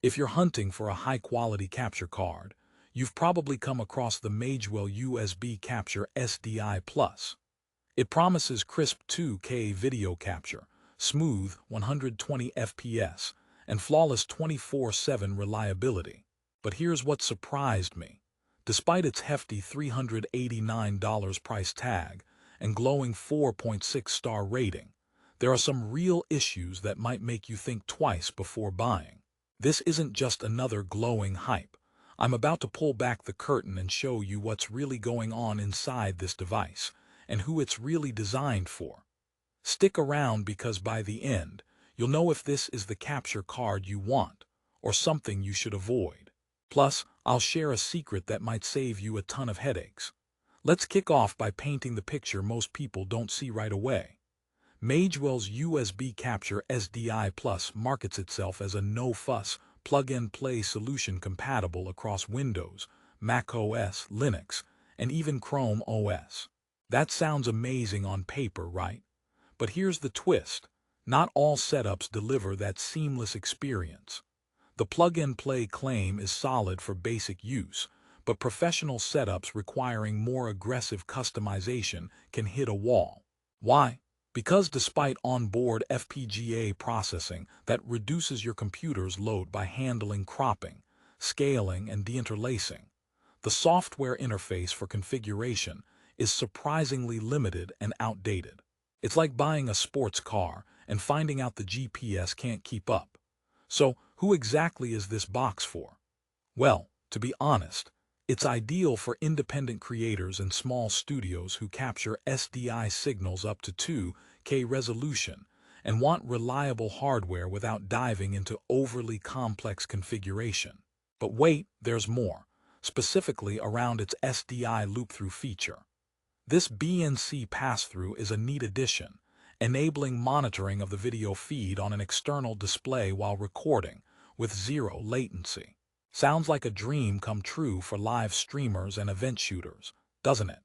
If you're hunting for a high-quality capture card, you've probably come across the Magewell USB Capture SDI Plus. It promises crisp 2K video capture, smooth 120 FPS, and flawless 24/7 reliability. But here's what surprised me. Despite its hefty $389 price tag and glowing 4.6-star rating, there are some real issues that might make you think twice before buying. This isn't just another glowing hype. I'm about to pull back the curtain and show you what's really going on inside this device and who it's really designed for. Stick around because by the end, you'll know if this is the capture card you want or something you should avoid. Plus, I'll share a secret that might save you a ton of headaches. Let's kick off by painting the picture most people don't see right away. Magewell's USB Capture SDI Plus markets itself as a no-fuss, plug-and-play solution compatible across Windows, Mac OS, Linux, and even Chrome OS. That sounds amazing on paper, right? But here's the twist. Not all setups deliver that seamless experience. The plug-and-play claim is solid for basic use, but professional setups requiring more aggressive customization can hit a wall. Why? Because despite onboard FPGA processing that reduces your computer's load by handling cropping, scaling, and deinterlacing, the software interface for configuration is surprisingly limited and outdated. It's like buying a sports car and finding out the GPS can't keep up. So, who exactly is this box for? Well, to be honest, it's ideal for independent creators and small studios who capture SDI signals up to 2K resolution and want reliable hardware without diving into overly complex configuration. But wait, there's more, specifically around its SDI loop-through feature. This BNC pass-through is a neat addition, enabling monitoring of the video feed on an external display while recording, with zero latency. Sounds like a dream come true for live streamers and event shooters, doesn't it?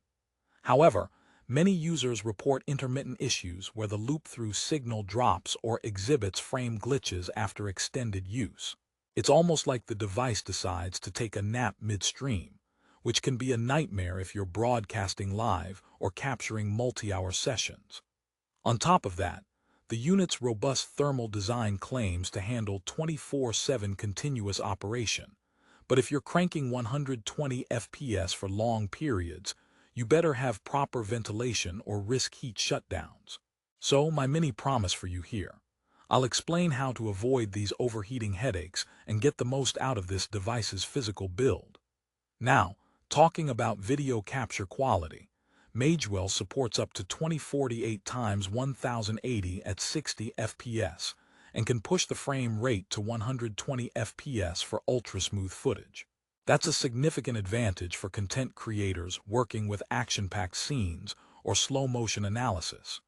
However, many users report intermittent issues where the loop-through signal drops or exhibits frame glitches after extended use. It's almost like the device decides to take a nap midstream, which can be a nightmare if you're broadcasting live or capturing multi-hour sessions. On top of that, the unit's robust thermal design claims to handle 24/7 continuous operation. But if you're cranking 120 FPS for long periods, you better have proper ventilation or risk heat shutdowns. So, my mini promise for you here. I'll explain how to avoid these overheating headaches and get the most out of this device's physical build. Now, talking about video capture quality, Magewell supports up to 2048 x 1080 at 60 FPS and can push the frame rate to 120 FPS for ultra-smooth footage. That's a significant advantage for content creators working with action-packed scenes or slow-motion analysis.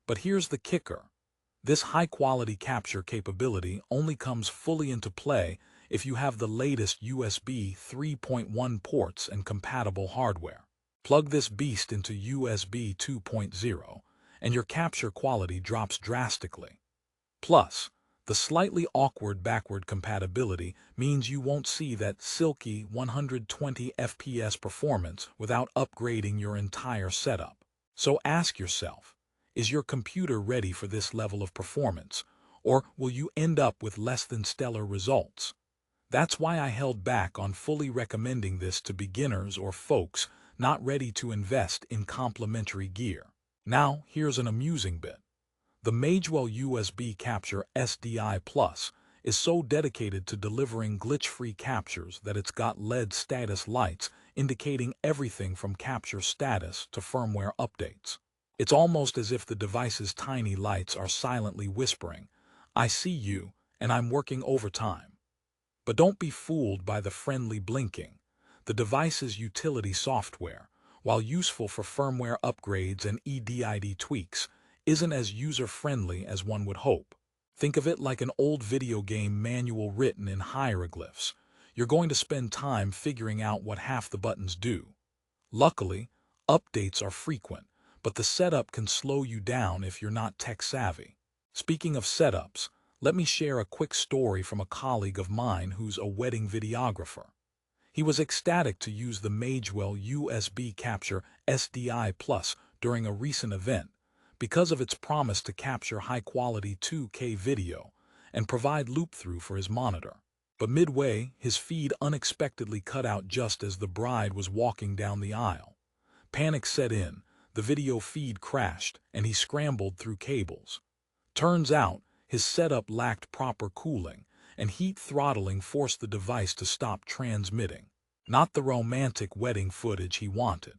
But here's the kicker. This high-quality capture capability only comes fully into play if you have the latest USB 3.1 ports and compatible hardware. Plug this beast into USB 2.0, and your capture quality drops drastically. Plus, the slightly awkward backward compatibility means you won't see that silky 120 FPS performance without upgrading your entire setup. So ask yourself, is your computer ready for this level of performance, or will you end up with less than stellar results? That's why I held back on fully recommending this to beginners or folks not ready to invest in complementary gear. Now, here's an amusing bit. The Magewell USB Capture SDI Plus is so dedicated to delivering glitch-free captures that it's got LED status lights indicating everything from capture status to firmware updates. It's almost as if the device's tiny lights are silently whispering, "I see you, and I'm working overtime." But don't be fooled by the friendly blinking. The device's utility software, while useful for firmware upgrades and EDID tweaks, isn't as user-friendly as one would hope. Think of it like an old video game manual written in hieroglyphs. You're going to spend time figuring out what half the buttons do. Luckily, updates are frequent, but the setup can slow you down if you're not tech-savvy. Speaking of setups, Let me share a quick story from a colleague of mine who's a wedding videographer. He was ecstatic to use the Magewell USB Capture SDI Plus during a recent event because of its promise to capture high-quality 2K video and provide loop-through for his monitor. But midway, his feed unexpectedly cut out just as the bride was walking down the aisle. Panic set in, the video feed crashed, and he scrambled through cables. Turns out, his setup lacked proper cooling, and heat throttling forced the device to stop transmitting. Not the romantic wedding footage he wanted.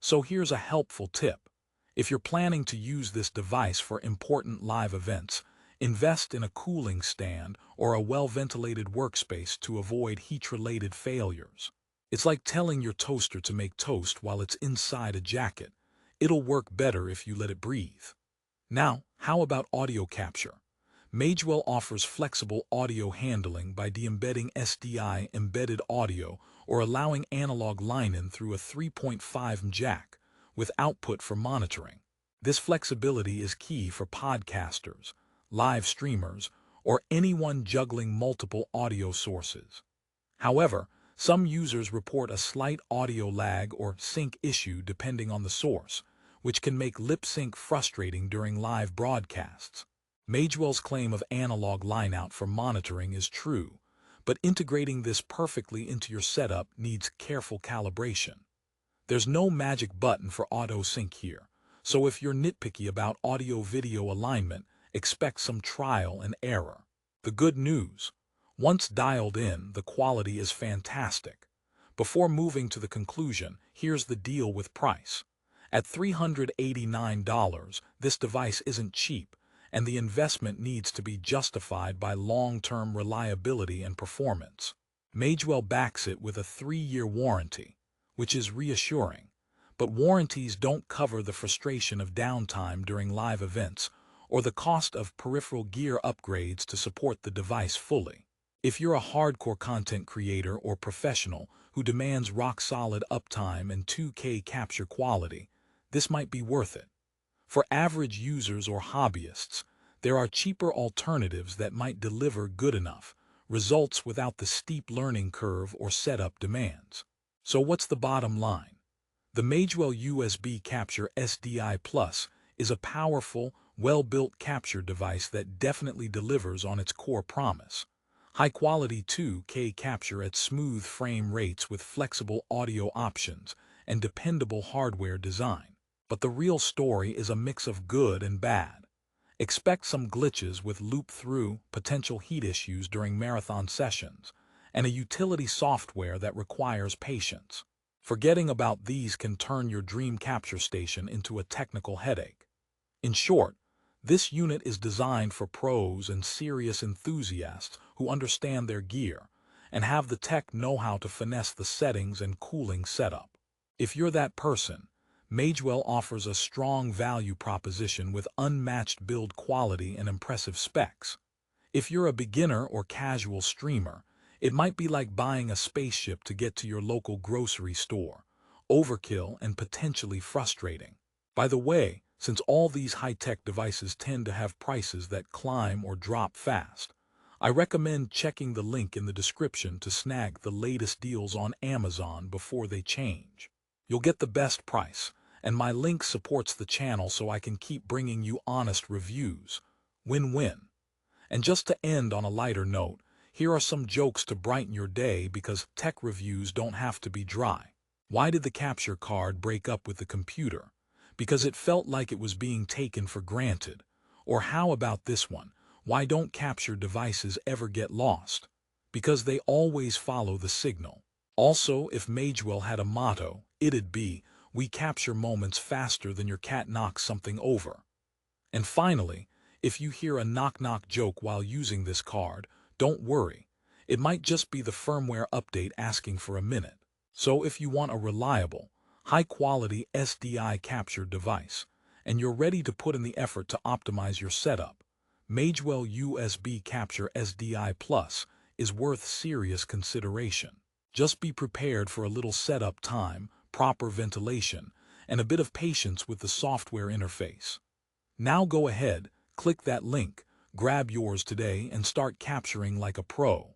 So here's a helpful tip. If you're planning to use this device for important live events, invest in a cooling stand or a well-ventilated workspace to avoid heat-related failures. It's like telling your toaster to make toast while it's inside a jacket. It'll work better if you let it breathe. Now, how about audio capture? Magewell offers flexible audio handling by de-embedding SDI embedded audio or allowing analog line-in through a 3.5 jack with output for monitoring. This flexibility is key for podcasters, live streamers, or anyone juggling multiple audio sources. However, some users report a slight audio lag or sync issue depending on the source, which can make lip sync frustrating during live broadcasts. Magewell's claim of analog lineout for monitoring is true, but integrating this perfectly into your setup needs careful calibration. There's no magic button for auto sync here, so if you're nitpicky about audio-video alignment, expect some trial and error. The good news: once dialed in, the quality is fantastic. Before moving to the conclusion, here's the deal with price. At $389, this device isn't cheap, and the investment needs to be justified by long-term reliability and performance. Magewell backs it with a 3-year warranty, which is reassuring, but warranties don't cover the frustration of downtime during live events or the cost of peripheral gear upgrades to support the device fully. If you're a hardcore content creator or professional who demands rock-solid uptime and 2K capture quality, this might be worth it. For average users or hobbyists, there are cheaper alternatives that might deliver good enough results without the steep learning curve or setup demands. So what's the bottom line? The Magewell USB Capture SDI Plus is a powerful, well-built capture device that definitely delivers on its core promise. High-quality 2K capture at smooth frame rates with flexible audio options and dependable hardware design. But the real story is a mix of good and bad. Expect some glitches with loop-through, potential heat issues during marathon sessions, and a utility software that requires patience. Forgetting about these can turn your dream capture station into a technical headache. In short, this unit is designed for pros and serious enthusiasts who understand their gear and have the tech know-how to finesse the settings and cooling setup. If you're that person, Magewell offers a strong value proposition with unmatched build quality and impressive specs. If you're a beginner or casual streamer, it might be like buying a spaceship to get to your local grocery store. Overkill and potentially frustrating. By the way, since all these high-tech devices tend to have prices that climb or drop fast, I recommend checking the link in the description to snag the latest deals on Amazon before they change. You'll get the best price, and my link supports the channel so I can keep bringing you honest reviews. Win-win. And just to end on a lighter note, here are some jokes to brighten your day because tech reviews don't have to be dry. Why did the capture card break up with the computer? Because it felt like it was being taken for granted. Or how about this one? Why don't capture devices ever get lost? Because they always follow the signal. Also, if Magewell had a motto, it'd be, "We capture moments faster than your cat knocks something over." And finally, if you hear a knock-knock joke while using this card, don't worry. It might just be the firmware update asking for a minute. So if you want a reliable, high-quality SDI capture device, and you're ready to put in the effort to optimize your setup, Magewell USB Capture SDI Plus is worth serious consideration. Just be prepared for a little setup time, proper ventilation, and a bit of patience with the software interface. Now go ahead, click that link, Grab yours today and start capturing like a pro.